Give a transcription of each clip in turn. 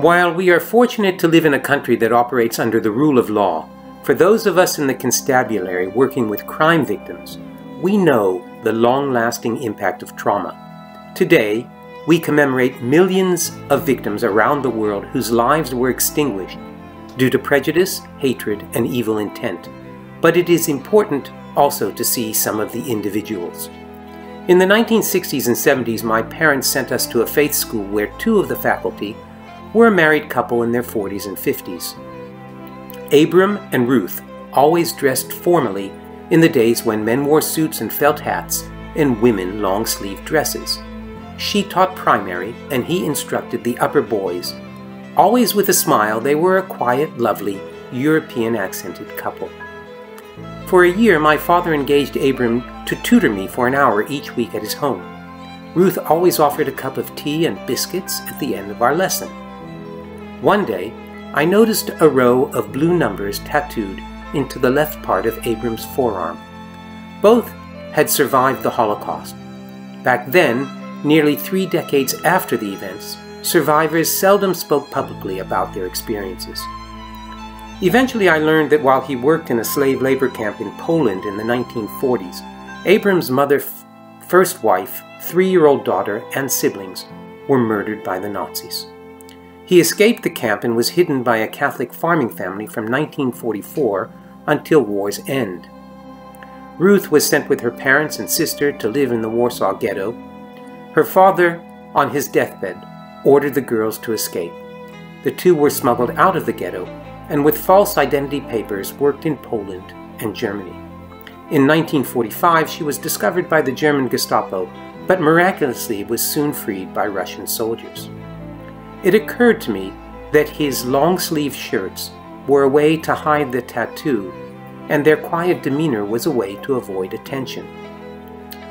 While we are fortunate to live in a country that operates under the rule of law, for those of us in the constabulary working with crime victims, we know the long-lasting impact of trauma. Today, we commemorate millions of victims around the world whose lives were extinguished due to prejudice, hatred, and evil intent. But it is important also to see some of the individuals. In the 1960s and 70s, my parents sent us to a faith school where two of the faculty were a married couple in their 40s and 50s. Abram and Ruth always dressed formally in the days when men wore suits and felt hats and women long-sleeved dresses. She taught primary and he instructed the upper boys. Always with a smile, they were a quiet, lovely, European-accented couple. For a year, my father engaged Abram to tutor me for an hour each week at his home. Ruth always offered a cup of tea and biscuits at the end of our lesson. One day, I noticed a row of blue numbers tattooed into the left part of Abram's forearm. Both had survived the Holocaust. Back then, nearly 3 decades after the events, survivors seldom spoke publicly about their experiences. Eventually, I learned that while he worked in a slave labor camp in Poland in the 1940s, Abram's first wife, 3-year-old daughter, and siblings were murdered by the Nazis. He escaped the camp and was hidden by a Catholic farming family from 1944 until war's end. Ruth was sent with her parents and sister to live in the Warsaw Ghetto. Her father, on his deathbed, ordered the girls to escape. The two were smuggled out of the ghetto and with false identity papers worked in Poland and Germany. In 1945, she was discovered by the German Gestapo, but miraculously was soon freed by Russian soldiers. It occurred to me that his long-sleeve shirts were a way to hide the tattoo, and their quiet demeanor was a way to avoid attention.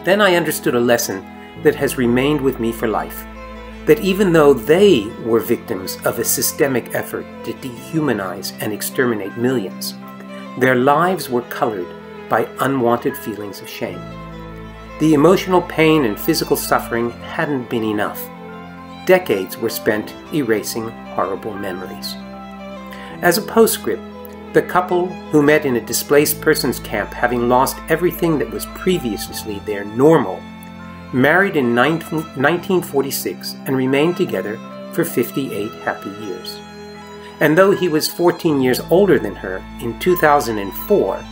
Then I understood a lesson that has remained with me for life, that even though they were victims of a systemic effort to dehumanize and exterminate millions, their lives were colored by unwanted feelings of shame. The emotional pain and physical suffering hadn't been enough. Decades were spent erasing horrible memories. As a postscript, the couple, who met in a displaced persons camp having lost everything that was previously their normal, married in 1946 and remained together for 58 happy years. And though he was 14 years older than her, in 2004,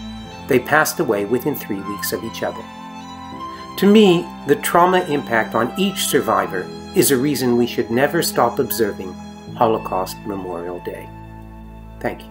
they passed away within 3 weeks of each other. To me, the trauma impact on each survivor is a reason we should never stop observing Holocaust Memorial Day. Thank you.